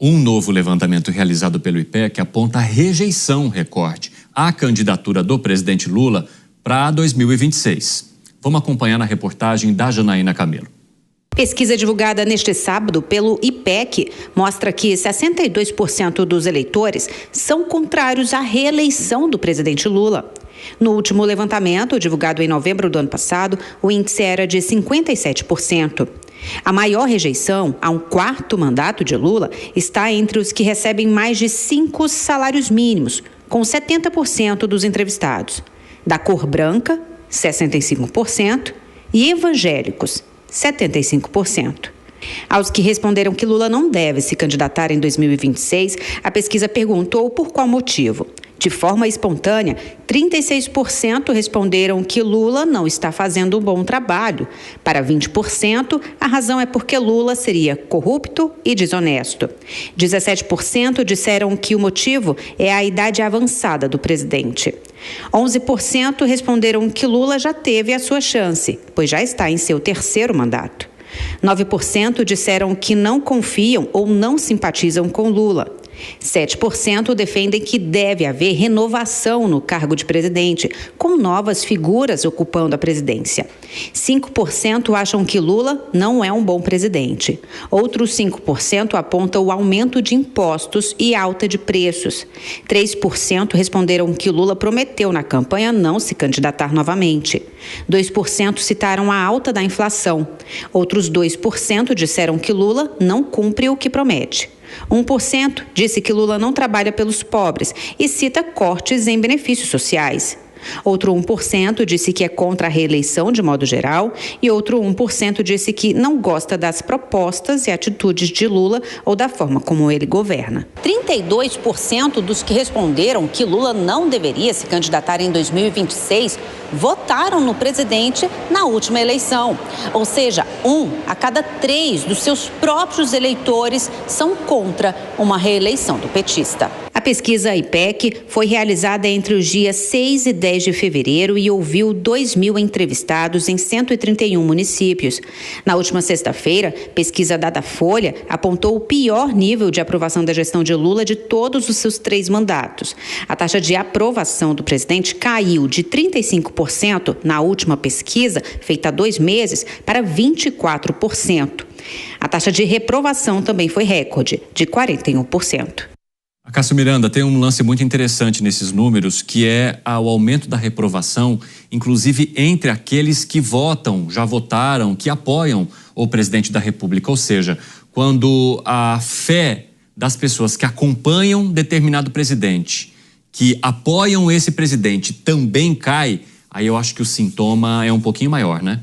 Um novo levantamento realizado pelo IPEC aponta rejeição recorde à candidatura do presidente Lula para 2026. Vamos acompanhar na reportagem da Janaína Camelo. Pesquisa divulgada neste sábado pelo IPEC mostra que 62% dos eleitores são contrários à reeleição do presidente Lula. No último levantamento, divulgado em novembro do ano passado, o índice era de 57%. A maior rejeição a um quarto mandato de Lula está entre os que recebem mais de 5 salários mínimos, com 70% dos entrevistados. Da cor branca, 65%, e evangélicos, 75%. Aos que responderam que Lula não deve se candidatar em 2026, a pesquisa perguntou por qual motivo. De forma espontânea, 36% responderam que Lula não está fazendo um bom trabalho. Para 20%, a razão é porque Lula seria corrupto e desonesto. 17% disseram que o motivo é a idade avançada do presidente. 11% responderam que Lula já teve a sua chance, pois já está em seu terceiro mandato. 9% disseram que não confiam ou não simpatizam com Lula. 7% defendem que deve haver renovação no cargo de presidente, com novas figuras ocupando a presidência. 5% acham que Lula não é um bom presidente. Outros 5% apontam o aumento de impostos e alta de preços. 3% responderam que Lula prometeu na campanha não se candidatar novamente. 2% citaram a alta da inflação. Outros 2% disseram que Lula não cumpre o que promete. 1% disse que Lula não trabalha pelos pobres e cita cortes em benefícios sociais. Outro 1% disse que é contra a reeleição de modo geral e outro 1% disse que não gosta das propostas e atitudes de Lula ou da forma como ele governa. 32% dos que responderam que Lula não deveria se candidatar em 2026 votaram no presidente na última eleição. Ou seja, 1 a cada 3 dos seus próprios eleitores são contra uma reeleição do petista. A pesquisa IPEC foi realizada entre os dias 6 e 10 de fevereiro e ouviu 2.000 entrevistados em 131 municípios. Na última sexta-feira, pesquisa Datafolha apontou o pior nível de aprovação da gestão de Lula de todos os seus 3 mandatos. A taxa de aprovação do presidente caiu de 35% na última pesquisa, feita há 2 meses, para 24%. A taxa de reprovação também foi recorde, de 41%. Cássio Miranda, tem um lance muito interessante nesses números, que é o aumento da reprovação, inclusive entre aqueles que votam, já votaram, que apoiam o presidente da República. Ou seja, quando a fé das pessoas que acompanham determinado presidente, que apoiam esse presidente, também cai, aí eu acho que o sintoma é um pouquinho maior, né?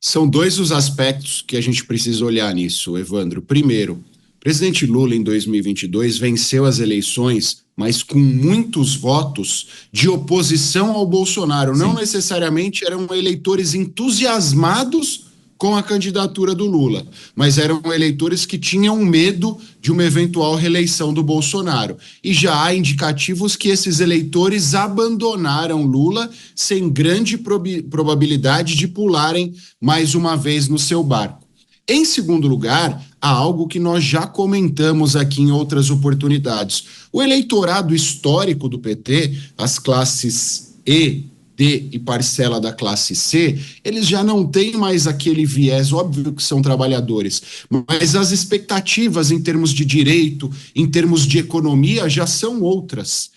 São 2 os aspectos que a gente precisa olhar nisso, Evandro. Primeiro, o presidente Lula, em 2022, venceu as eleições, mas com muitos votos de oposição ao Bolsonaro. Sim. Não necessariamente eram eleitores entusiasmados com a candidatura do Lula, mas eram eleitores que tinham medo de uma eventual reeleição do Bolsonaro. E já há indicativos que esses eleitores abandonaram Lula sem grande probabilidade de pularem mais uma vez no seu barco. Em segundo lugar, há algo que nós já comentamos aqui em outras oportunidades. O eleitorado histórico do PT, as classes E, D e parcela da classe C, eles já não têm mais aquele viés, óbvio que são trabalhadores, mas as expectativas em termos de direito, em termos de economia, já são outras.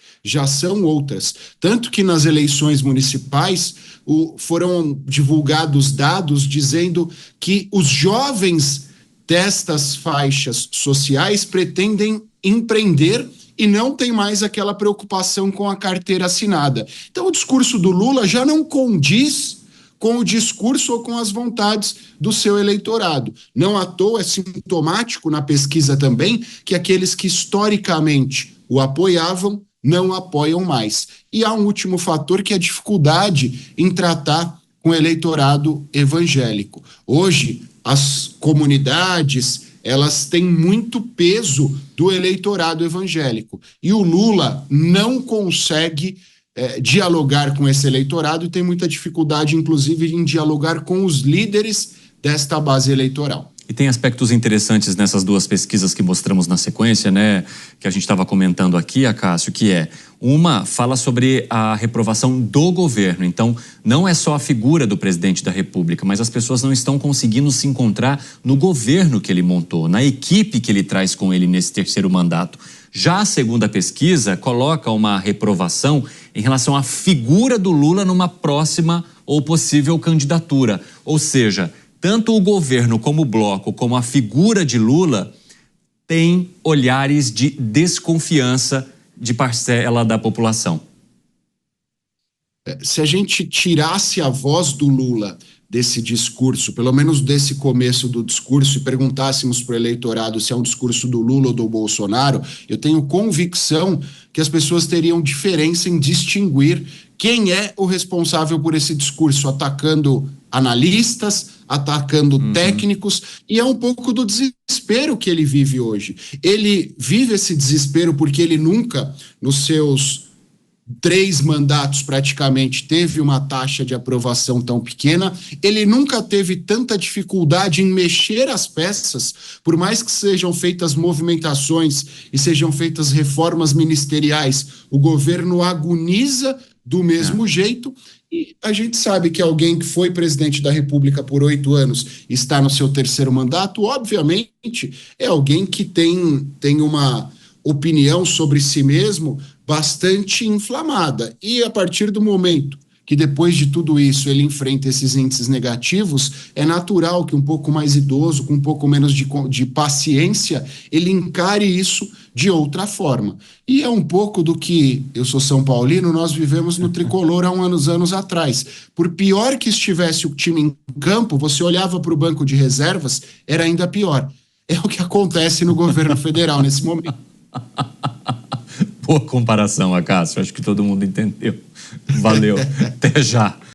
Tanto que nas eleições municipais foram divulgados dados dizendo que os jovens destas faixas sociais pretendem empreender e não tem mais aquela preocupação com a carteira assinada. Então o discurso do Lula já não condiz com o discurso ou com as vontades do seu eleitorado. Não à toa é sintomático na pesquisa também que aqueles que historicamente o apoiavam não apoiam mais. E há um último fator que é a dificuldade em tratar com o eleitorado evangélico. Hoje, as comunidades, elas têm muito peso do eleitorado evangélico. E o Lula não consegue dialogar com esse eleitorado e tem muita dificuldade, inclusive, em dialogar com os líderes desta base eleitoral. E tem aspectos interessantes nessas duas pesquisas que mostramos na sequência, né? Que a gente estava comentando aqui, Acácio, que uma fala sobre a reprovação do governo. Então, não é só a figura do presidente da República, mas as pessoas não estão conseguindo se encontrar no governo que ele montou, na equipe que ele traz com ele nesse terceiro mandato. Já a segunda pesquisa coloca uma reprovação em relação à figura do Lula numa próxima ou possível candidatura. Ou seja, tanto o governo como o bloco, como a figura de Lula, têm olhares de desconfiança de parcela da população. Se a gente tirasse a voz do Lula desse discurso, pelo menos desse começo do discurso, e perguntássemos para o eleitorado se é um discurso do Lula ou do Bolsonaro, eu tenho convicção que as pessoas teriam diferença em distinguir quem é o responsável por esse discurso, atacando analistas, atacando técnicos, e é um pouco do desespero que ele vive hoje. Ele vive esse desespero porque ele nunca, nos seus 3 mandatos praticamente, teve uma taxa de aprovação tão pequena. Ele nunca teve tanta dificuldade em mexer as peças, por mais que sejam feitas movimentações e sejam feitas reformas ministeriais, o governo agoniza do mesmo jeito. E a gente sabe que alguém que foi presidente da República por 8 anos está no seu terceiro mandato, obviamente é alguém que tem uma opinião sobre si mesmo bastante inflamada. E a partir do momento que depois de tudo isso ele enfrenta esses índices negativos, é natural que um pouco mais idoso, com um pouco menos de paciência, ele encare isso de outra forma. E é um pouco do que, eu sou São Paulino, nós vivemos no Tricolor há uns anos atrás. Por pior que estivesse o time em campo, você olhava para o banco de reservas, era ainda pior. É o que acontece no governo federal nesse momento. Boa comparação, Acácio. Acho que todo mundo entendeu. Valeu. Até já.